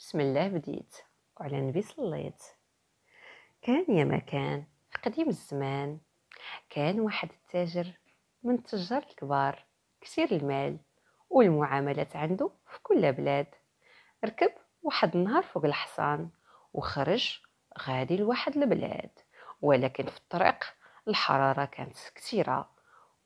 بسم الله بديت وعلى النبي صليت. كان يا ما كان في قديم الزمان، كان واحد التاجر من التجار الكبار، كثير المال والمعاملات عنده في كل بلاد. ركب واحد النهار فوق الحصان وخرج غادي لواحد البلاد، ولكن في الطريق الحرارة كانت كثيرة،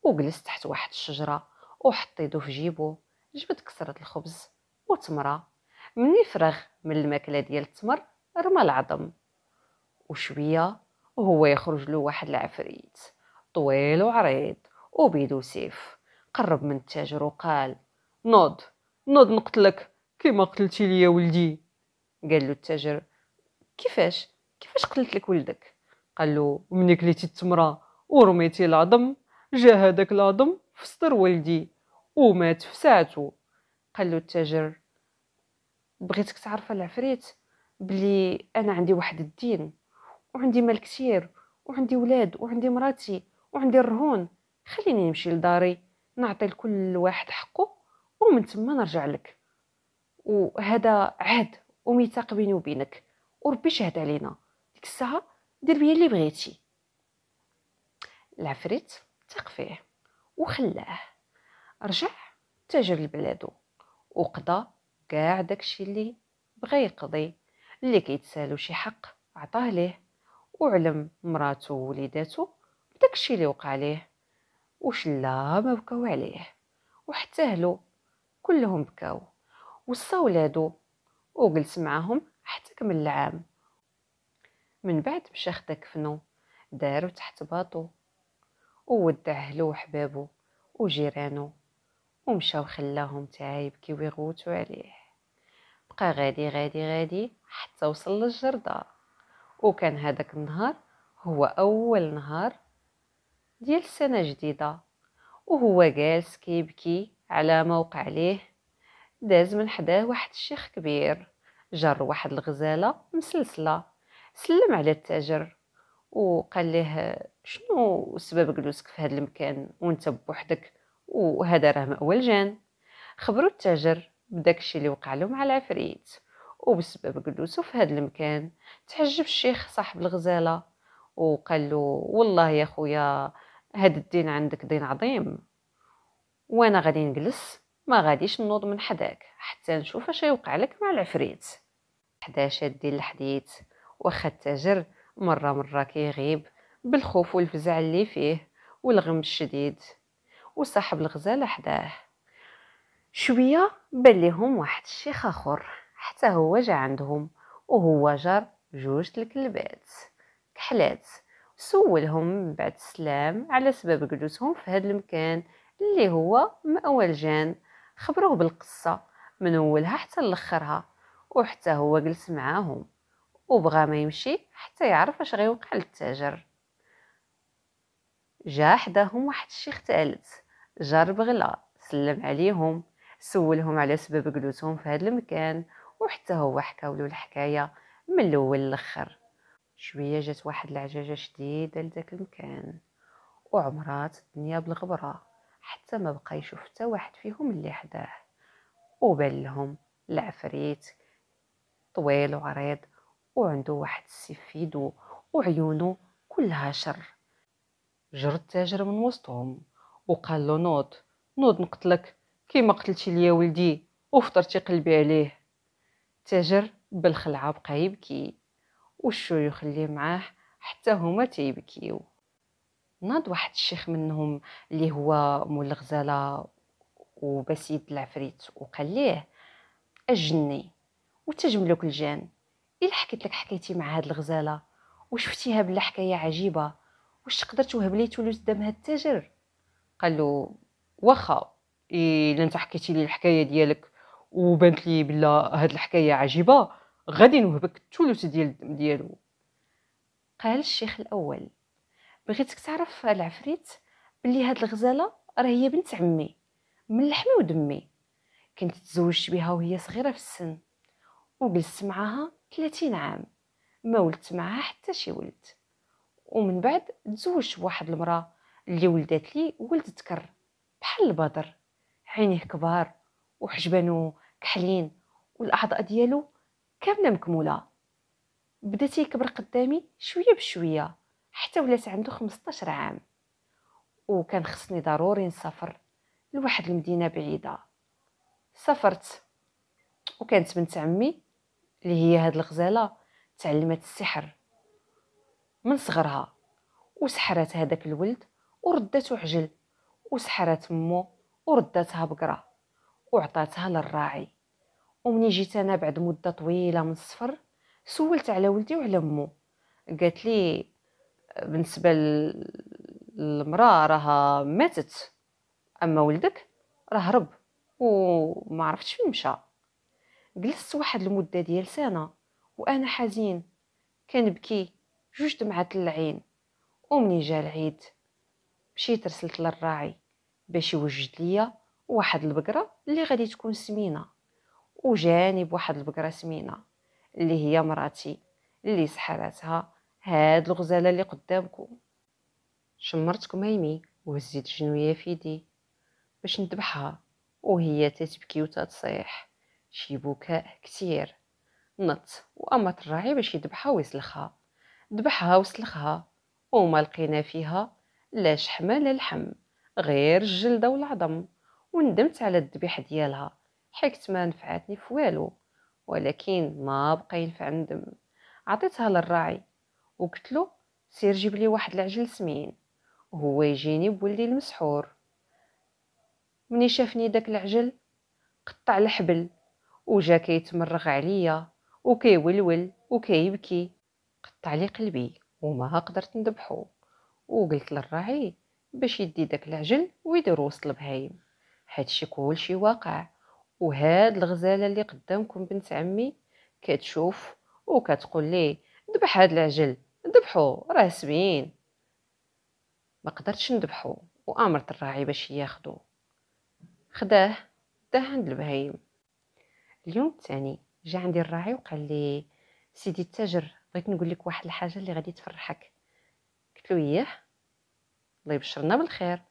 وجلس تحت واحد الشجرة وحط يدو في جيبو، جبد كسرة الخبز وتمرة. مني فرغ من الماكلة ديال التمر رمى العظم، وشوية وهو يخرج له واحد العفريت طويل وعريض وبيدو سيف. قرب من التاجر وقال: نوض نوض نقتلك كيما قتلتي لي يا ولدي. قال له التاجر: كيفاش قتلت لك ولدك؟ قال له: مني كليتي التمرة ورميتي العظم، جا هذاك العظم في صدر ولدي ومات في ساعته. قال له التاجر: بغيتك تعرف العفريت بلي انا عندي واحد الدين، وعندي مال كثير، وعندي ولاد، وعندي مراتي، وعندي الرهون. خليني نمشي لداري نعطي لكل واحد حقه، ومن تما نرجع لك. وهذا عهد وميثاق بيني وبينك، وربي شهد علينا. ديك الساعه دير بيا اللي بغيتي. العفريت ثق فيه وخلاه. رجع التاجر لبلادو وقضى كاع داكشي اللي بغى يقضي. اللي كيتسالو شي حق عطاه ليه، وعلم مراتو ووليداتو بداكشي اللي وقع ليه، وشلا ما بكاو عليه، وحتى اهلو كلهم بكاو. وصا ولادو وجلس معاهم حتى كمل العام. من بعد مشى خدا كفنو، دارو تحت باطو، وودع اهلو وحبابو وجيرانو، ومشى وخلاهم تا يبكي ويغوتو عليه. بقى غادي غادي غادي حتى وصل للجردة. وكان هذاك النهار هو اول نهار ديال السنه جديده، وهو جالس كيبكي على ما وقع ليه. داز من حداه واحد الشيخ كبير، جر واحد الغزاله مسلسله. سلم على التاجر وقال له: شنو سبب جلوسك في هذا المكان وانت بوحدك، وهذا راه مأوى الجان؟ خبروا التاجر بداكشي اللي وقع له مع العفريت، وبسبب جلوسه في هذا المكان. تحجب الشيخ صاحب الغزاله وقال له: والله يا خويا، هذا الدين عندك دين عظيم، وانا غادي نجلس ما غاديش نوض من حداك حتى نشوف اش يوقع لك مع العفريت. حدا شادين الحديث، واخا التاجر مره كيغيب بالخوف والفزع اللي فيه والغم الشديد، وصاحب الغزاله حداه. شويه بان ليهم واحد الشيخ اخر حتى هو جا عندهم، وهو جار جوج الكلبات كحلات. سولهم من بعد السلام على سبب جلوسهم في هذا المكان اللي هو مأوى الجان. خبروه بالقصة من اولها حتى لاخرها، وحتى هو جلس معاهم وبغى ما يمشي حتى يعرف اش غيوقع للتاجر. جا حداهم واحد الشيخ ثالث، جار بغلا، سلم عليهم، سولهم على سبب جلوسهم في هذا المكان، وحتى هو حكاو له الحكايه من الاول للاخر. شويه جات واحد العجاجه شديده لذاك المكان، وعمرات الدنيا بالغبره حتى ما بقى يشوف حتى واحد فيهم اللي حداه. وبان لهم العفريت طويل وعريض، وعنده واحد السيف في يدو، وعيونه كلها شر. جر التاجر من وسطهم وقال له: نوض نوض نقتلك كيما قتلتي لي يا ولدي وفطرتي قلبي عليه. التاجر بالخلعه بقى يبكي، والشيوخ اللي معاه حتى هما تيبكيو. ناض واحد الشيخ منهم اللي هو مول الغزاله وبسيد العفريت وقال ليه: اجني وتجملك الجان، الا حكيت لك حكيتي مع هاد الغزاله وشفتيها بلا حكايه عجيبه، واش تقدر توهب لي تولوز دم هاد التاجر؟ قال له: واخا الا انت حكيتي لي الحكايه ديالك وبانت لي بلا هاد الحكايه عجيبه، غادي نوهبك الثلث ديال الدم ديالو. قال الشيخ الاول: بغيتك تعرف العفريت بلي هاد الغزاله راه هي بنت عمي من لحمي ودمي. كنت تزوجت بها وهي صغيره في السن، وجلست معاها 30 عام، ما ولدت معاها حتى شي ولد. ومن بعد تزوجت بواحد المراه اللي ولدت لي ولد ذكر بحال البدر، عينيه كبار وحجبانو كحلين، والاعضاء ديالو كامله مكموله. بدا تيكبر قدامي شويه بشويه حتى ولات عنده 15 عام، وكان خصني ضروري نسافر لواحد المدينه بعيده. سافرت، وكانت بنت عمي اللي هي هاد الغزاله تعلمت السحر من صغرها، وسحرات هذاك الولد وردته عجل، وسحرات مو وردتها بقره وعطاتها للراعي. ومني جيت انا بعد مده طويله من السفر سولت على ولدي وعلى مو. قالت لي بالنسبه للمراه راها ماتت، اما ولدك راه هرب وما عرفتش فين مشى. جلست واحد المده ديال سنه وانا حزين، كنبكي جوج دمعات العين. ومني جا العيد مشيت رسلت للراعي باش يوجد ليا واحد البقره اللي غادي تكون سمينه، وجاني بواحد البقره سمينه اللي هي مراتي اللي سحراتها هاد الغزاله اللي قدامكم. شمرت كميمي وهزيت جنويه في يدي باش نذبحها، وهي تتبكي وتتصيح شي بكاء كتير. نط وامرت الراعي باش يذبحها ويسلخها. ذبحها وسلخها، وما لقينا فيها لا شحمه لا لحم، غير الجلده والعظم. وندمت على الذبيح ديالها، حيت ما نفعتني في والو، ولكن ما بقى ينفع ندم. عطيتها للراعي وقلت له سير جيب لي واحد العجل سمين وهو يجيني بولدي المسحور. مني شافني داك العجل قطع الحبل وجا كيتمرغ عليا وكيولول وكيبكي. قطع لي قلبي وما قدرت نذبحو، وقلت للراعي باش يدي داك العجل ويدير وسط البهايم. هادشي كلشي واقع، وهاد الغزاله اللي قدامكم بنت عمي كتشوف وكتقول لي ذبح هاد العجل، ذبحو راه سمين. ما قدرتش نذبحو، وامرت الراعي باش ياخدو. خداه داه عند البهايم. اليوم الثاني جا عندي الراعي وقال لي سيدي التاجر، بغيت نقول لك واحد الحاجه اللي غادي تفرحك. قلت له اياه، الله يبشرنا بالخير.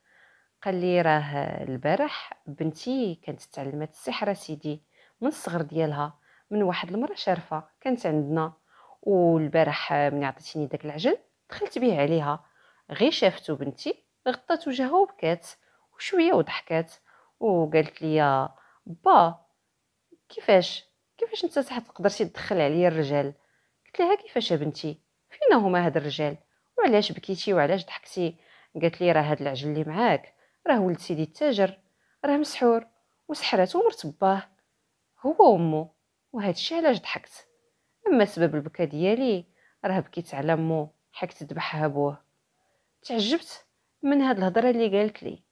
قال لي راه البارح بنتي كانت تعلمت السحر سيدي من الصغر ديالها من واحد المراه شارفه كانت عندنا. والبارح ملي عطيتيني داك العجل دخلت به عليها، غير شافتو بنتي غطات وجهها وبكات وشويه وضحكات وقالت لي يا با كيفاش انت تقدري تدخل عليا الرجال. قلت لها كيفاش يا بنتي، فينا هما هاد الرجال وعلاش بكيتي وعلاش ضحكتي. قالت لي راه هاد العجل اللي معاك راه ولد سيدي التاجر، راه مسحور وسحراتو مرت باه هو وامو، وهاد الشيء علاش ضحكت. اما سبب البكا ديالي راه بكيت على مو حكت ذبحها بوه. تعجبت من هاد الهضره اللي قالت لي،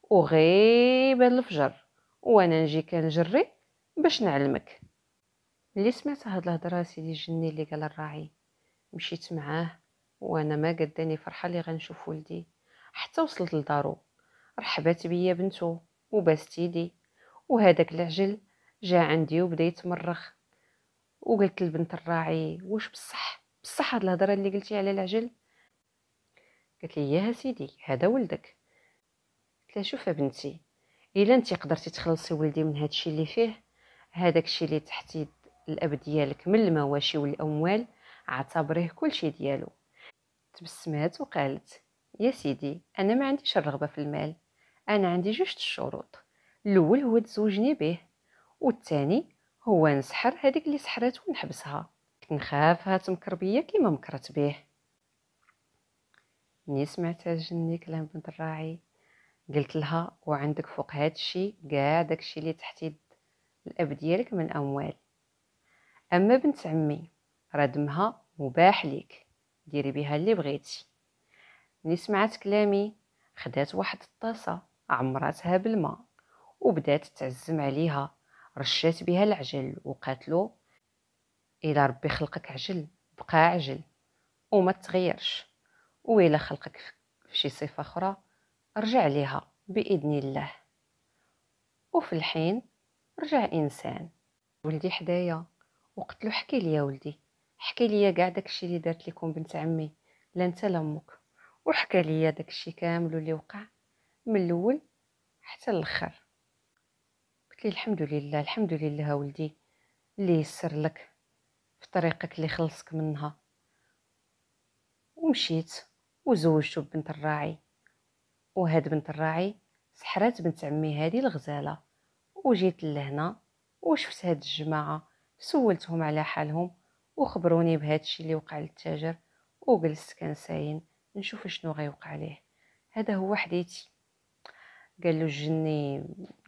وغيب الفجر وانا نجي كنجري باش نعلمك. اللي سمعت هاد الهضره سيدي الجني اللي قال الراعي مشيت معاه، وانا ما قداني فرحه اللي غنشوف ولدي. حتى وصلت لدارو رحبات بيا بنتو وباست يدي، وهداك العجل جا عندي وبدا يتمرغ. وقلت لبنت الراعي واش بصح هاد الهضره اللي قلتي على العجل. قالت لي يا سيدي هذا ولدك. قلت لها شوف بنتي، الا انت قدرتي تخلصي ولدي من هادشي اللي فيه، هذاك الشيء اللي تحتي الاب ديالك من المواشي والاموال اعتبريه كلشي ديالو. تبسمات وقالت يا سيدي انا ما عنديش الرغبه في المال، انا عندي جوج الشروط. الاول هو تزوجني به، والثاني هو نسحر هذيك اللي سحرات ونحبسها. كنت نخافها تمكر بيا كيما مكرت به. ملي سمعت الجني كلام بنت الراعي قلت لها وعندك فوق هذا الشيء كاع داكشي اللي تحتي الاب ديالك من اموال. اما بنت عمي راه دمها مباح ليك، ديري بها اللي بغيتي. ملي سمعت كلامي خدات واحد الطاسه عمراتها بالماء وبدات تعزم عليها، رشات بها العجل وقاتلو الا ربي خلقك عجل بقى عجل وما تغيرش، وإلا خلقك في شي صفه اخرى رجع ليها باذن الله. وفي الحين رجع انسان. ولدي حدايا وقلت له حكي لي يا ولدي، حكي لي كاع داكشي اللي دارت لكم بنت عمي لا انت لا امك. وحكى لي داكشي كامل اللي وقع من الاول حتى الاخر. قلت لي الحمد لله الحمد لله ولدي اللي يسر لك بطريقك اللي خلصك منها. ومشيت وزوجته بنت الراعي، وهاد بنت الراعي سحرات بنت عمي هادي الغزاله. وجيت لهنا وشفت هاد الجماعه، سولتهم على حالهم وخبروني بهاد الشيء اللي وقع للتاجر، وجلست كنساين نشوف شنو غيوقع ليه. هذا هو حديثي. قال له الجني: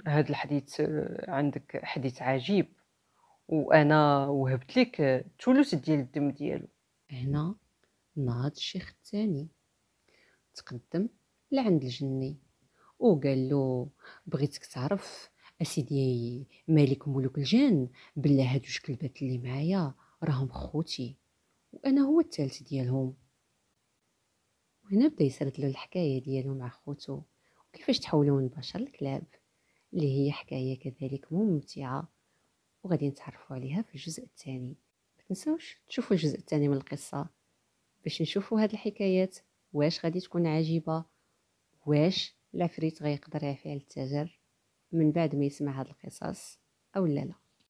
هاد الحديث عندك حديث عجيب، وانا وهبت لك الثلث ديال الدم ديالو. هنا ناض الشيخ الثاني تقدم لعند الجني وقال له: بغيتك تعرف اسيدي مالك ملوك الجن بلا هادو جوج كلبات اللي معايا راهم خوتي، وانا هو الثالث ديالهم. وهنا بدا يسرد له الحكايه ديالو مع خوتو وكيفاش تحولوا من بشر لكلاب، اللي هي حكايه كذلك ممتعه وغادي نتعرفوا عليها في الجزء الثاني. ما تنسوش تشوفوا الجزء الثاني من القصه باش نشوفوا هاد الحكايات واش غادي تكون عجيبه، واش العفريت غيقدر يعفي على التاجر من بعد ما يسمع هاد القصص او لا.